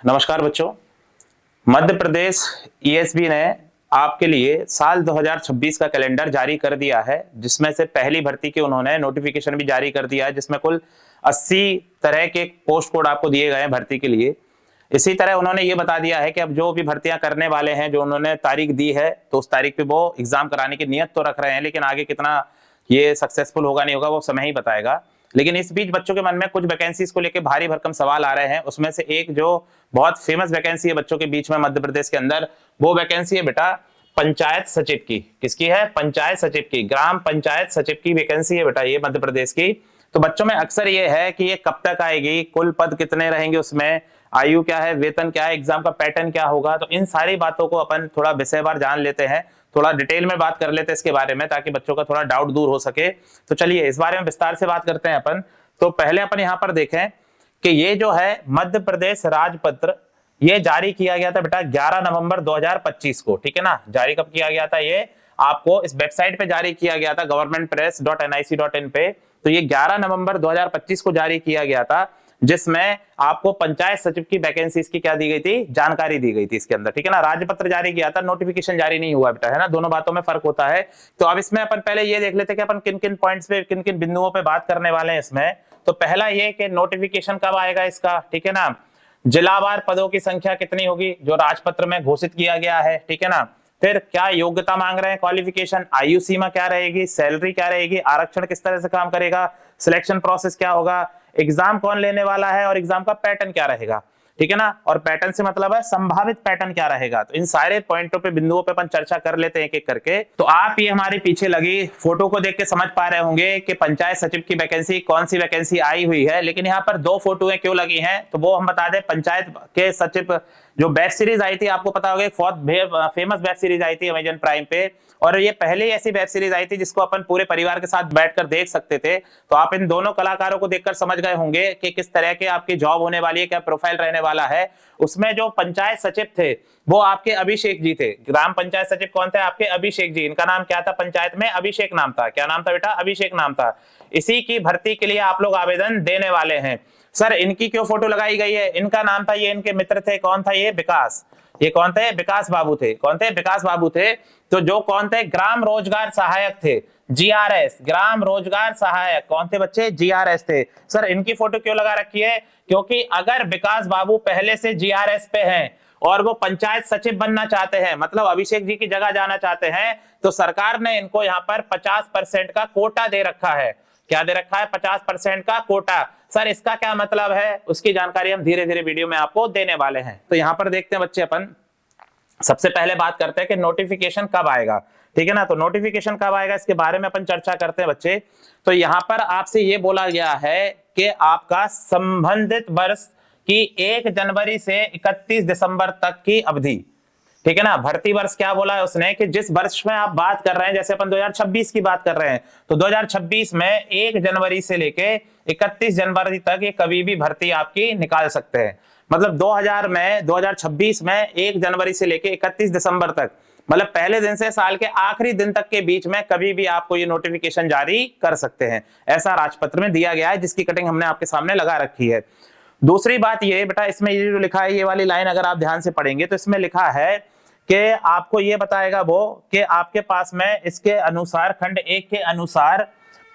नमस्कार बच्चों। मध्य प्रदेश ईएसबी ने आपके लिए साल 2026 का कैलेंडर जारी कर दिया है, जिसमें से पहली भर्ती के उन्होंने नोटिफिकेशन भी जारी कर दिया है, जिसमें कुल 80 तरह के पोस्ट कोड आपको दिए गए हैं भर्ती के लिए। इसी तरह उन्होंने ये बता दिया है कि अब जो भी भर्तियां करने वाले हैं, जो उन्होंने तारीख दी है, तो उस तारीख पे वो एग्जाम कराने की नियत तो रख रहे हैं, लेकिन आगे कितना ये सक्सेसफुल होगा नहीं होगा वो समय ही बताएगा। लेकिन इस बीच बच्चों के मन में कुछ वैकेंसीज को लेकर भारी भरकम सवाल आ रहे हैं। उसमें से एक जो बहुत फेमस वैकेंसी है बच्चों के बीच में मध्य प्रदेश के अंदर, वो वैकेंसी है बेटा पंचायत सचिव की। किसकी है? पंचायत सचिव की, ग्राम पंचायत सचिव की वैकेंसी है बेटा ये मध्य प्रदेश की। तो बच्चों में अक्सर ये है कि ये कब तक आएगी, कुल पद कितने रहेंगे उसमें, आयु क्या है, वेतन क्या है, एग्जाम का पैटर्न क्या होगा। तो इन सारी बातों को अपन थोड़ा विषयवार जान लेते हैं, थोड़ा डिटेल में बात कर लेते हैं इसके बारे में, ताकि बच्चों का थोड़ा डाउट दूर हो सके। तो चलिए इस बारे में विस्तार से बात करते हैं अपन। तो पहले अपन यहाँ पर देखें कि ये जो है मध्य प्रदेश राजपत्र, ये जारी किया गया था बेटा 11 नवंबर 2025 को। ठीक है ना, जारी कब किया गया था? ये आपको इस वेबसाइट पे जारी किया गया था governmentpress.nic.in पे। तो ये 11 नवंबर 2025 को जारी किया गया था, जिसमें आपको पंचायत सचिव की वैकेंसीज की क्या दी गई थी, जानकारी दी गई थी इसके अंदर। ठीक है ना, राजपत्र जारी किया था, नोटिफिकेशन जारी नहीं हुआ बेटा, है ना, दोनों बातों में फर्क होता है। तो अब इसमें अपन पहले ये देख लेते हैं कि अपन किन किन पॉइंट्स पे, किन किन बिंदुओं पे बात करने वाले हैं इसमें। तो पहला ये कि नोटिफिकेशन कब आएगा इसका, ठीक है ना, जिलावार पदों की संख्या कितनी होगी जो राजपत्र में घोषित किया गया है, ठीक है ना। फिर क्या योग्यता मांग रहे हैं, क्वालिफिकेशन, आयु सीमा क्या रहेगी, सैलरी क्या रहेगी, आरक्षण किस तरह से काम करेगा, सिलेक्शन प्रोसेस क्या होगा, एग्जाम कौन लेने वाला है और एग्जाम का पैटर्न क्या रहेगा, ठीक है ना। और पैटर्न से मतलब है संभावित पैटर्न क्या रहेगा। तो इन सारे पॉइंटों पे, बिंदुओं पे अपन चर्चा कर लेते हैं एक एक करके। तो आप ये हमारे पीछे लगी फोटो को देख के समझ पा रहे होंगे कि पंचायत सचिव की वैकेंसी, कौन सी वैकेंसी आई हुई है। लेकिन यहाँ पर दो फोटोएं क्यों लगी हैं, तो वो हम बता दें। पंचायत के सचिव जो वेब सीरीज आई थी, आपको पता होगा, बहुत फेमस वेब सीरीज आई थी अमेजन प्राइम पे, और ये पहले ही ऐसी वेब सीरीज आई थी जिसको अपन पूरे परिवार के साथ बैठकर देख सकते थे। तो आप इन दोनों कलाकारों को देखकर समझ गए होंगे कि किस तरह के आपकी जॉब होने वाली है, क्या प्रोफाइल रहने वाला है। उसमें जो पंचायत सचिव थे वो आपके अभिषेक जी थे। ग्राम पंचायत सचिव कौन थे? आपके अभिषेक जी। इनका नाम क्या था पंचायत में? अभिषेक नाम था। क्या नाम था बेटा? अभिषेक नाम था। इसी की भर्ती के लिए आप लोग आवेदन देने वाले हैं। सर इनकी क्यों फोटो लगाई गई है? इनका नाम था, ये इनके मित्र थे, कौन था ये? विकास। ये कौन थे? विकास बाबू थे। कौन थे? विकास बाबू थे। तो जो कौन थे? ग्राम रोजगार सहायक थे, जीआरएस, ग्राम रोजगार सहायक। कौन थे बच्चे? जीआरएस थे। सर इनकी फोटो क्यों लगा रखी है? क्योंकि अगर विकास बाबू पहले से जीआरएस पे हैं और वो पंचायत सचिव बनना चाहते हैं, मतलब अभिषेक जी की जगह जाना चाहते हैं, तो सरकार ने इनको यहाँ पर 50% का कोटा दे रखा है। क्या दे रखा है? 50% का कोटा। सर इसका क्या मतलब है, उसकी जानकारी हम धीरे धीरे वीडियो में आपको देने वाले हैं। तो यहाँ पर देखते हैं बच्चे, अपन सबसे पहले बात करते हैं कि नोटिफिकेशन कब आएगा। ठीक है ना, तो नोटिफिकेशन कब आएगा इसके बारे में अपन चर्चा करते हैं बच्चे। तो यहाँ पर आपसे ये बोला गया है कि आपका संबंधित वर्ष की 1 जनवरी से 31 दिसंबर तक की अवधि, ठीक है ना। भर्ती वर्ष क्या बोला है उसने, कि जिस वर्ष में आप बात कर रहे हैं, जैसे अपन 2026 की बात कर रहे हैं, तो 2026 में 1 जनवरी से लेके 31 जनवरी तक ये कभी भी भर्ती आपकी निकाल सकते हैं। मतलब 2026 में 1 जनवरी से लेके 31 दिसंबर तक, मतलब पहले दिन से साल के आखिरी दिन तक के बीच में कभी भी आपको ये नोटिफिकेशन जारी कर सकते हैं। ऐसा राजपत्र में दिया गया है, जिसकी कटिंग हमने आपके सामने लगा रखी है। दूसरी बात ये बेटा, इसमें ये जो लिखा है, ये वाली लाइन अगर आप ध्यान से पढ़ेंगे तो इसमें लिखा है कि आपको ये बताएगा वो कि आपके पास में इसके अनुसार, खंड 1 के अनुसार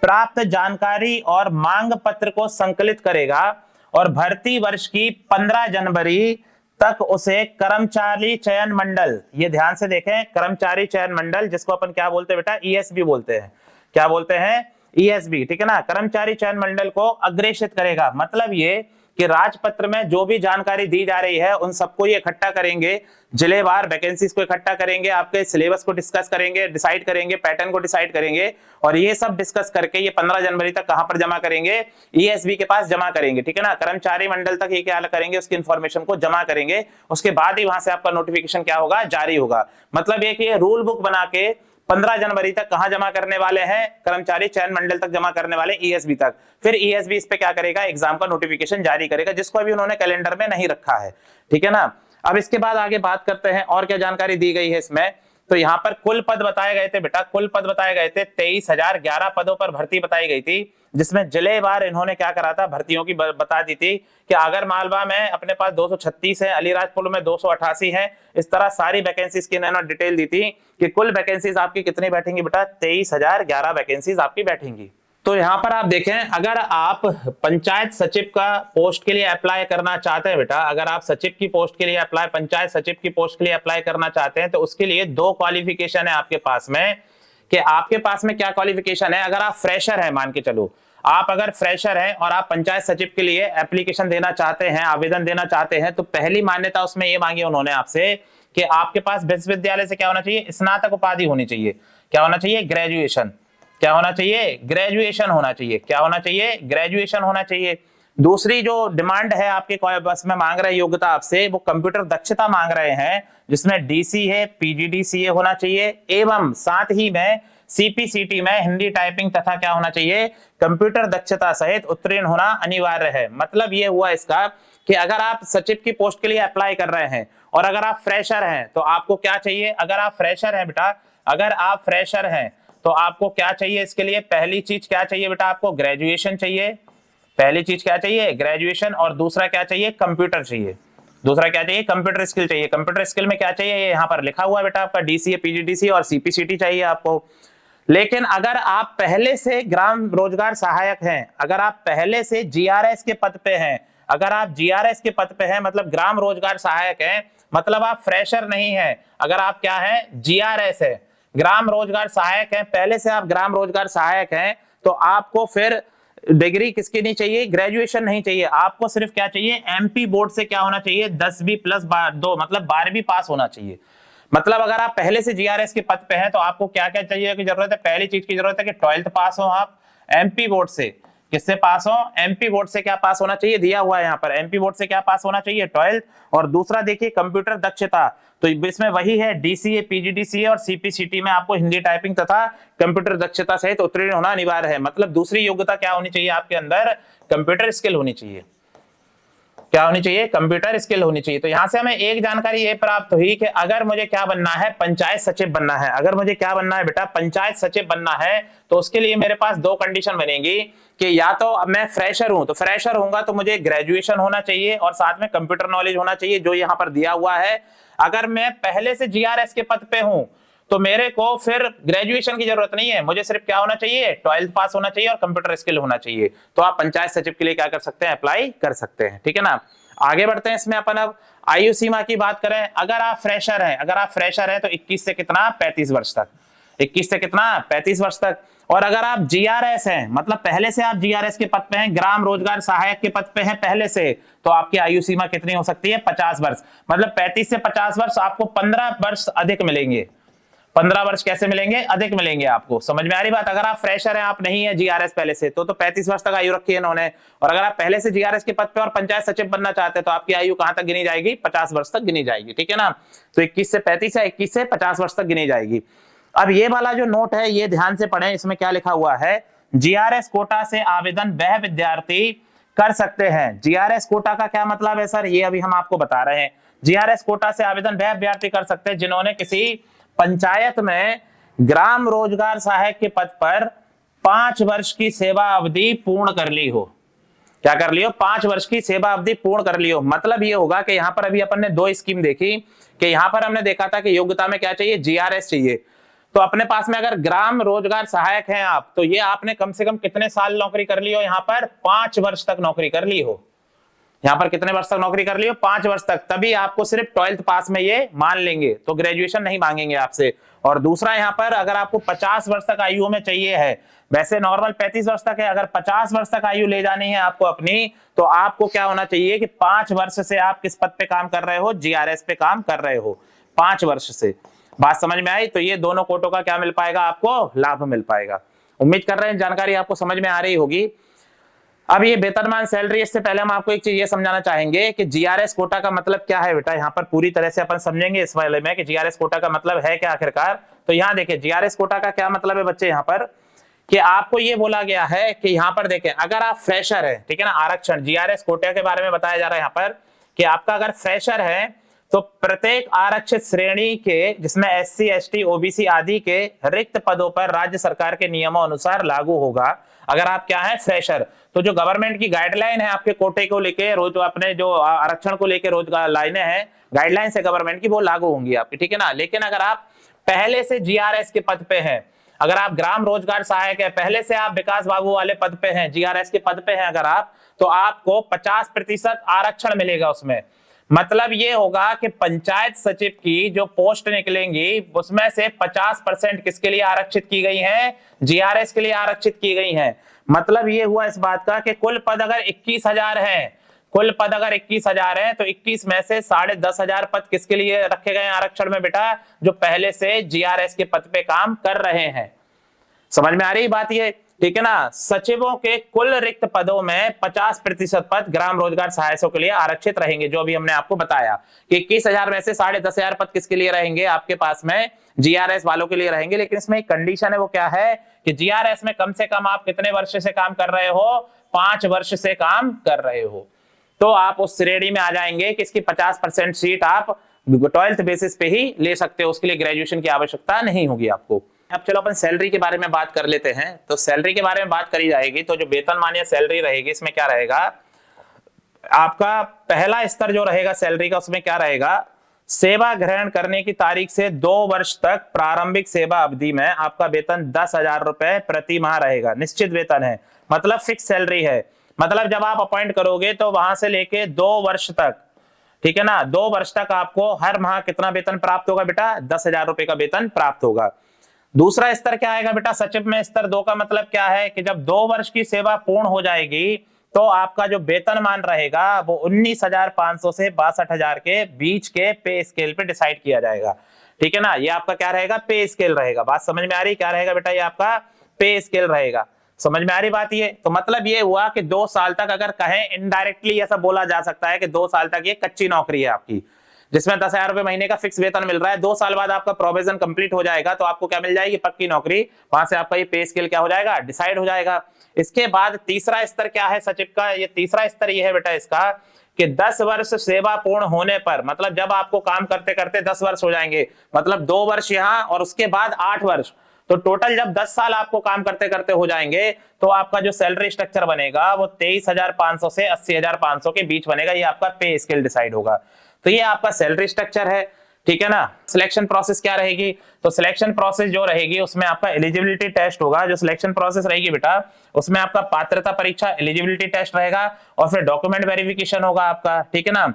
प्राप्त जानकारी और मांग पत्र को संकलित करेगा और भर्ती वर्ष की 15 जनवरी तक उसे कर्मचारी चयन मंडल, ये ध्यान से देखें, कर्मचारी चयन मंडल, जिसको अपन क्या बोलते हैं बेटा? ईएसबी बोलते हैं। क्या बोलते हैं? ईएसबी, ठीक है ना। कर्मचारी चयन मंडल को अग्रेषित करेगा। मतलब ये कि राजपत्र में जो भी जानकारी दी जा रही है उन सबको ये इकट्ठा करेंगे, जिलेवार वैकेंसीज को इकट्ठा करेंगे, आपके सिलेबस को डिस्कस करेंगे, डिसाइड करेंगे, पैटर्न को डिसाइड करेंगे, और ये सब डिस्कस करके ये 15 जनवरी तक कहां पर जमा करेंगे? ईएसबी के पास जमा करेंगे, ठीक है ना। कर्मचारी मंडल तक ये क्या करेंगे? उसकी इंफॉर्मेशन को जमा करेंगे। उसके बाद ही वहां से आपका नोटिफिकेशन क्या होगा? जारी होगा। मतलब ये कि रूल बुक बना के 15 जनवरी तक कहां जमा करने वाले हैं? कर्मचारी चयन मंडल तक जमा करने वाले, ईएसबी तक। फिर ईएसबी इस पे क्या करेगा? एग्जाम का नोटिफिकेशन जारी करेगा, जिसको अभी उन्होंने कैलेंडर में नहीं रखा है, ठीक है ना। अब इसके बाद आगे बात करते हैं और क्या जानकारी दी गई है इसमें। तो यहाँ पर कुल पद बताए गए थे बेटा, कुल पद बताए गए थे 23,011 पदों पर भर्ती बताई गई थी। जिसमें जिलेवार इन्होंने क्या करा था, भर्तियों की बता दी थी कि आगर मालवा में अपने पास 236 है, अलीराजपुर में 288 है। इस तरह सारी वैकेंसीज की इन्होंने डिटेल दी थी कि कुल वैकेंसीज आपकी कितनी बैठेंगी बेटा, 23,011 वैकेंसीज आपकी बैठेंगी। तो यहाँ पर आप देखें, अगर आप पंचायत सचिव का पोस्ट के लिए अप्लाई करना चाहते हैं बेटा, अगर आप सचिव की पोस्ट के लिए अप्लाई, पंचायत सचिव की पोस्ट के लिए अप्लाई करना चाहते हैं, तो उसके लिए 2 क्वालिफिकेशन है आपके पास में। कि आपके पास में क्या क्वालिफिकेशन है, अगर आप फ्रेशर हैं, मान के चलो आप अगर फ्रेशर हैं और आप पंचायत सचिव के लिए एप्लीकेशन देना चाहते हैं, आवेदन देना चाहते हैं, तो पहली मान्यता उसमें ये मांगी उन्होंने आपसे कि आपके पास विश्वविद्यालय से क्या होना चाहिए, स्नातक उपाधि होनी चाहिए। क्या होना चाहिए, ग्रेजुएशन। क्या होना चाहिए, ग्रेजुएशन होना चाहिए। क्या होना चाहिए, ग्रेजुएशन होना चाहिए। दूसरी जो डिमांड है आपके बस में मांग रहे योग्यता आपसे, वो कंप्यूटर दक्षता मांग रहे हैं, जिसमें डीसी है, पीजीडीसीए होना चाहिए, एवं साथ ही में सीपीसीटी में हिंदी टाइपिंग तथा क्या होना चाहिए, कंप्यूटर दक्षता सहित उत्तीर्ण होना अनिवार्य है। मतलब ये हुआ इसका कि अगर आप सचिव की पोस्ट के लिए अप्लाई कर रहे हैं और अगर आप फ्रेशर हैं तो आपको क्या चाहिए, अगर आप फ्रेशर हैं बेटा, अगर आप फ्रेशर हैं तो आपको क्या चाहिए, इसके लिए पहली चीज क्या चाहिए बेटा, आपको ग्रेजुएशन चाहिए। पहली चीज क्या चाहिए, ग्रेजुएशन। और दूसरा क्या चाहिए, कंप्यूटर चाहिए। दूसरा क्या चाहिए, कंप्यूटर स्किल चाहिए। कंप्यूटर स्किल में क्या चाहिए, ये यहाँ पर लिखा हुआ है बेटा, आपका डीसीए, पीजीडीसीए और सीपीसीटी चाहिए आपको। लेकिन अगर आप पहले से ग्राम रोजगार सहायक हैं, अगर आप पहले से जीआरएस के पद पे हैं, अगर आप जीआरएस के पद पे हैं मतलब ग्राम रोजगार सहायक हैं, मतलब आप फ्रेशर नहीं है, अगर आप क्या है, जीआरएस है, ग्राम रोजगार सहायक हैं, पहले से आप ग्राम रोजगार सहायक हैं, तो आपको फिर डिग्री किसकी नहीं चाहिए, ग्रेजुएशन नहीं चाहिए। आपको सिर्फ क्या चाहिए, एमपी बोर्ड से क्या होना चाहिए, 10वीं प्लस 2 मतलब 12वीं पास होना चाहिए। मतलब अगर आप पहले से जीआरएस के पद पे हैं तो आपको क्या क्या चाहिए की जरूरत है, पहली चीज की जरूरत है कि 12th पास हो आप एमपी बोर्ड से। किससे पास हो, एमपी बोर्ड से क्या पास होना चाहिए, दिया हुआ है यहाँ पर, एमपी बोर्ड से क्या पास होना चाहिए, 12th। और दूसरा देखिए कंप्यूटर दक्षता, तो इसमें वही है डीसीए, पीजीडीसीए और सीपीसीटी में आपको हिंदी टाइपिंग तथा कंप्यूटर दक्षता सहित उत्तीर्ण होना अनिवार्य है। मतलब दूसरी योग्यता क्या होनी चाहिए आपके अंदर, कंप्यूटर स्किल होनी चाहिए। क्या होनी चाहिए, कंप्यूटर स्किल होनी चाहिए। तो यहां से हमें एक जानकारी ये प्राप्त हुई कि अगर मुझे क्या बनना है, पंचायत सचिव बनना है, अगर मुझे क्या बनना है बेटा, पंचायत सचिव बनना है, तो उसके लिए मेरे पास 2 कंडीशन बनेगी कि या तो अब मैं फ्रेशर हूं, तो फ्रेशर होऊंगा तो मुझे ग्रेजुएशन होना चाहिए और साथ में कंप्यूटर नॉलेज होना चाहिए, जो यहाँ पर दिया हुआ है। अगर मैं पहले से जीआरएस के पद पे हूं तो मेरे को फिर ग्रेजुएशन की जरूरत नहीं है, मुझे सिर्फ क्या होना चाहिए, 12th पास होना चाहिए और कंप्यूटर स्किल होना चाहिए। तो आप पंचायत सचिव के लिए क्या कर सकते हैं, अप्लाई कर सकते हैं। ठीक है ना, आगे बढ़ते हैं इसमें अपन। अब आयु सीमा की बात करें, अगर आप फ्रेशर हैं, अगर आप फ्रेशर हैं तो 21 से कितना, 35 वर्ष तक। 21 से कितना, 35 वर्ष तक। और अगर आप जीआरएस हैं, मतलब पहले से आप जीआरएस के पद पे हैं, ग्राम रोजगार सहायक के पद पे हैं पहले से, तो आपकी आयु सीमा कितनी हो सकती है, 50 वर्ष। मतलब 35 से 50 वर्ष, आपको 15 वर्ष अधिक मिलेंगे। 15 वर्ष कैसे मिलेंगे, अधिक मिलेंगे आपको। समझ में आ रही बात, अगर आप फ्रेशर हैं, आप नहीं है जीआरएस पहले से, तो 35 वर्ष तक आयु रखी है इन्होंने। और अगर आप पहले से जीआरएस के पद पे और पंचायत सचिव बनना चाहते हैं तो आपकी आयु कहां तक गिनी जाएगी, 50 वर्ष तक गिनी जाएगी। ठीक है ना, तो 21 से 35 है, 21 से 50 वर्ष तक गिनी जाएगी। अब ये वाला जो नोट है ये ध्यान से पढ़ें, इसमें क्या लिखा हुआ है, जीआरएस कोटा से आवेदन वह विद्यार्थी कर सकते हैं। जीआरएस कोटा का क्या मतलब है सर, ये अभी हम आपको बता रहे हैं। जीआरएस कोटा से आवेदन वह अभ्यर्थी कर सकते हैं जिन्होंने किसी पंचायत में ग्राम रोजगार सहायक के पद पर 5 वर्ष की सेवा अवधि पूर्ण कर ली हो। क्या कर लियो, 5 वर्ष की सेवा अवधि पूर्ण कर लियो। मतलब ये होगा कि यहाँ पर अभी अपन ने 2 स्कीम देखी कि यहाँ पर हमने देखा था कि योग्यता में क्या चाहिए, जीआरएस चाहिए। तो अपने पास में अगर ग्राम रोजगार सहायक हैं आप, तो ये आपने कम से कम कितने साल नौकरी कर ली हो, यहाँ पर 5 वर्ष तक नौकरी कर ली हो। यहाँ पर कितने वर्ष तक नौकरी कर ली हो, 5 वर्ष तक, तभी आपको सिर्फ 12th पास में ये मान लेंगे, तो ग्रेजुएशन नहीं मांगेंगे आपसे। और दूसरा यहाँ पर अगर आपको 50 वर्ष तक आयु में चाहिए है, वैसे नॉर्मल 35 वर्ष तक है, अगर 50 वर्ष तक आयु ले जानी है आपको अपनी, तो आपको क्या होना चाहिए कि 5 वर्ष से आप किस पद पे काम कर रहे हो, जीआरएस पे काम कर रहे हो 5 वर्ष से। बात समझ में आई, तो ये दोनों कोटों का क्या मिल पाएगा, आपको लाभ मिल पाएगा। उम्मीद कर रहे हैं जानकारी आपको समझ में आ रही होगी। अब ये वेतनमान सैलरी, इससे पहले हम आपको एक चीज ये समझाना चाहेंगे कि जीआरएस कोटा का मतलब क्या है बेटा। यहाँ पर पूरी तरह से अपन समझेंगे इस वाले में कि जीआरएस कोटा का मतलब है क्या आखिरकार। तो यहाँ देखिए जीआरएस कोटा का क्या मतलब है बच्चे, यहाँ पर कि आपको ये बोला गया है कि यहाँ पर देखें, अगर आप फ्रेशर है, ठीक है ना, आरक्षण जीआरएस कोटा के बारे में बताया जा रहा है यहाँ पर कि आपका अगर फ्रेशर है तो प्रत्येक आरक्षित श्रेणी के, जिसमें एससी, एसटी, ओबीसी आदि के रिक्त पदों पर राज्य सरकार के नियमों अनुसार लागू होगा। अगर आप क्या है फ्रेशर। तो जो गवर्नमेंट की गाइडलाइन है आपके कोटे को लेके, रोज अपने जो आरक्षण को लेके रोजगार लाइनें हैं, गाइडलाइंस है गवर्नमेंट की, वो लागू होंगी आपकी, ठीक है ना। लेकिन अगर आप पहले से जीआरएस के पद पे हैं, अगर आप ग्राम रोजगार सहायक है, पहले से आप विकास बाबू वाले पद पे हैं, जीआरएस के पद पे हैं अगर आप, तो आपको 50% आरक्षण मिलेगा उसमें। मतलब ये होगा कि पंचायत सचिव की जो पोस्ट निकलेंगी उसमें से 50% किसके लिए आरक्षित की गई है, जीआरएस के लिए आरक्षित की गई है। मतलब ये हुआ इस बात का कि कुल पद अगर 21,000 हैं, कुल पद अगर 21,000 हैं, तो 21 में से 10,500 पद किसके लिए रखे गए आरक्षण में बेटा, जो पहले से जीआरएस के पद पे काम कर रहे हैं। समझ में आ रही बात ये, ठीक है ना। सचिवों के कुल रिक्त पदों में 50% पद ग्राम रोजगार सहायकों के लिए आरक्षित रहेंगे, जो भी हमने आपको बताया कि 21,000 में से 10,500 पद किसके लिए रहेंगे आपके पास में, जीआरएस वालों के लिए रहेंगे। लेकिन इसमें एक कंडीशन है, वो क्या है कि जीआरएस में कम से कम आप कितने वर्ष से काम कर रहे हो, 5 वर्ष से काम कर रहे हो, तो आप उस श्रेणी में आ जाएंगे कि इसकी 50% सीट आप 12th बेसिस पे ही ले सकते हो, उसके लिए ग्रेजुएशन की आवश्यकता नहीं होगी आपको। अब चलो अपन सैलरी के बारे में बात कर लेते हैं। तो सैलरी के बारे में बात करी जाएगी तो जो वेतन मान्य सैलरी रहेगी, इसमें क्या रहेगा आपका पहला स्तर जो रहेगा सैलरी का, उसमें क्या रहेगा, सेवा ग्रहण करने की तारीख से 2 वर्ष तक प्रारंभिक सेवा अवधि में आपका वेतन 10,000 रुपए प्रति माह रहेगा। निश्चित वेतन है, मतलब फिक्स सैलरी है। मतलब जब आप अपॉइंट करोगे तो वहां से लेके 2 वर्ष तक, ठीक है ना, 2 वर्ष तक आपको हर माह कितना वेतन प्राप्त होगा बेटा, 10,000 रुपए का वेतन प्राप्त होगा। दूसरा स्तर क्या आएगा बेटा सचिव में, स्तर 2 का मतलब क्या है कि जब 2 वर्ष की सेवा पूर्ण हो जाएगी तो आपका जो वेतनमान रहेगा वो 19,500 से 62,000 के बीच के पे स्केल पे डिसाइड किया जाएगा, ठीक है ना। ये आपका क्या रहेगा, पे स्केल रहेगा। बात समझ में आ रही, क्या रहेगा बेटा, ये आपका पे स्केल रहेगा। समझ में आ रही बात ये। तो मतलब ये हुआ कि 2 साल तक, अगर कहें इनडायरेक्टली ऐसा बोला जा सकता है कि 2 साल तक ये कच्ची नौकरी है आपकी, जिसमें 10,000 रुपए महीने का फिक्स वेतन मिल रहा है। 2 साल बाद आपका प्रोविजन कंप्लीट हो जाएगा तो आपको क्या मिल जाएगी, पक्की नौकरी। वहां से आपका ये पे स्केल क्या हो जाएगा, डिसाइड हो जाएगा। इसके बाद तीसरा स्तर क्या है सचिव का, ये तीसरा स्तर ये है बेटा इसका कि 10 वर्ष सेवा पूर्ण होने पर, मतलब जब आपको काम करते करते 10 वर्ष हो जाएंगे, मतलब 2 वर्ष यहाँ और उसके बाद 8 वर्ष, तो टोटल जब 10 साल आपको काम करते करते हो जाएंगे तो आपका जो सैलरी स्ट्रक्चर बनेगा वो 23,500 से 80,500 के बीच बनेगा। ये आपका पे स्केल डिसाइड होगा। तो ये आपका सैलरी स्ट्रक्चर है, ठीक है ना। सिलेक्शन प्रोसेस क्या रहेगी, तो सिलेक्शन प्रोसेस जो रहेगी उसमें आपका एलिजिबिलिटी टेस्ट होगा। जो सिलेक्शन प्रोसेस रहेगी बेटा उसमें आपका पात्रता परीक्षा, एलिजिबिलिटी टेस्ट रहेगा और फिर डॉक्यूमेंट वेरिफिकेशन होगा आपका, ठीक है ना।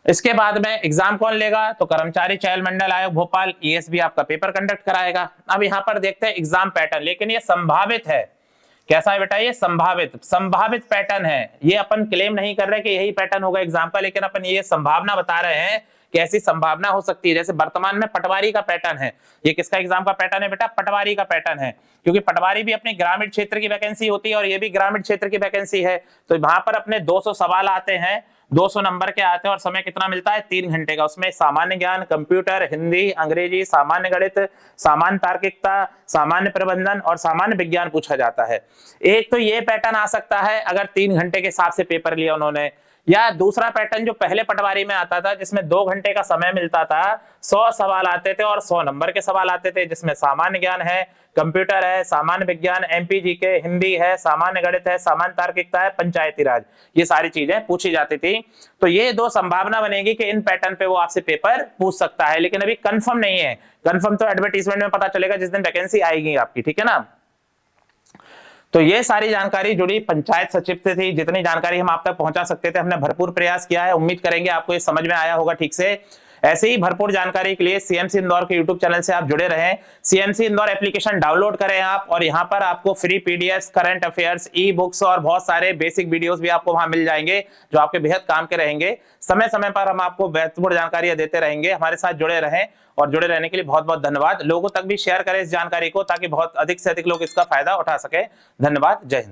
इसके बाद में एग्जाम कौन लेगा, तो कर्मचारी चयन मंडल आयोग भोपाल ईएसबी आपका पेपर कंडक्ट कराएगा। अब यहाँ पर देखते हैं एग्जाम पैटर्न, लेकिन ये संभावित है। कैसा है बेटा, ये संभावित पैटर्न है। ये अपन क्लेम नहीं कर रहे कि यही पैटर्न होगा एग्जाम का, लेकिन अपन ये संभावना बता रहे हैं कि ऐसी संभावना हो सकती है। जैसे वर्तमान में पटवारी का पैटर्न है, ये किसका एग्जाम का पैटर्न है बेटा, पटवारी का पैटर्न है, क्योंकि पटवारी भी अपने ग्रामीण क्षेत्र की वैकेंसी होती है और ये भी ग्रामीण क्षेत्र की वैकेंसी है। तो वहां पर अपने 200 सवाल आते हैं, 200 नंबर के आते हैं और समय कितना मिलता है, 3 घंटे का। उसमें सामान्य ज्ञान, कंप्यूटर, हिंदी, अंग्रेजी, सामान्य गणित, सामान्य तार्किकता, सामान्य प्रबंधन और सामान्य विज्ञान पूछा जाता है। एक तो ये पैटर्न आ सकता है अगर 3 घंटे के हिसाब से पेपर लिया उन्होंने, या दूसरा पैटर्न जो पहले पटवारी में आता था जिसमें 2 घंटे का समय मिलता था, 100 सवाल आते थे और 100 नंबर के सवाल आते थे, जिसमें सामान्य ज्ञान है, कंप्यूटर है, सामान्य विज्ञान, एमपीजीके, हिंदी है, सामान्य गणित है, सामान्य तार्किकता है, पंचायती राज, ये सारी चीजें पूछी जाती थी। तो ये 2 संभावना बनेगी कि इन पैटर्न पे वो आपसे पेपर पूछ सकता है, लेकिन अभी कंफर्म नहीं है। कंफर्म तो एडवर्टीजमेंट में पता चलेगा जिस दिन वैकेंसी आएगी आपकी, ठीक है ना। तो ये सारी जानकारी जुड़ी पंचायत सचिव से थी। जितनी जानकारी हम आप तक पहुंचा सकते थे हमने भरपूर प्रयास किया है। उम्मीद करेंगे आपको ये समझ में आया होगा ठीक से। ऐसे ही भरपूर जानकारी के लिए सीएमसी इंदौर के यूट्यूब चैनल से आप जुड़े रहें। सीएमसी इंदौर एप्लीकेशन डाउनलोड करें आप, और यहाँ पर आपको free PDF, current affairs, e books और बहुत सारे बेसिक वीडियोस भी आपको वहां मिल जाएंगे जो आपके बेहद काम के रहेंगे। समय समय पर हम आपको महत्वपूर्ण जानकारियां देते रहेंगे। हमारे साथ जुड़े रहें और जुड़े रहने के लिए बहुत बहुत धन्यवाद। लोगों तक भी शेयर करें इस जानकारी को ताकि बहुत अधिक से अधिक लोग इसका फायदा उठा सके। धन्यवाद, जय हिंद।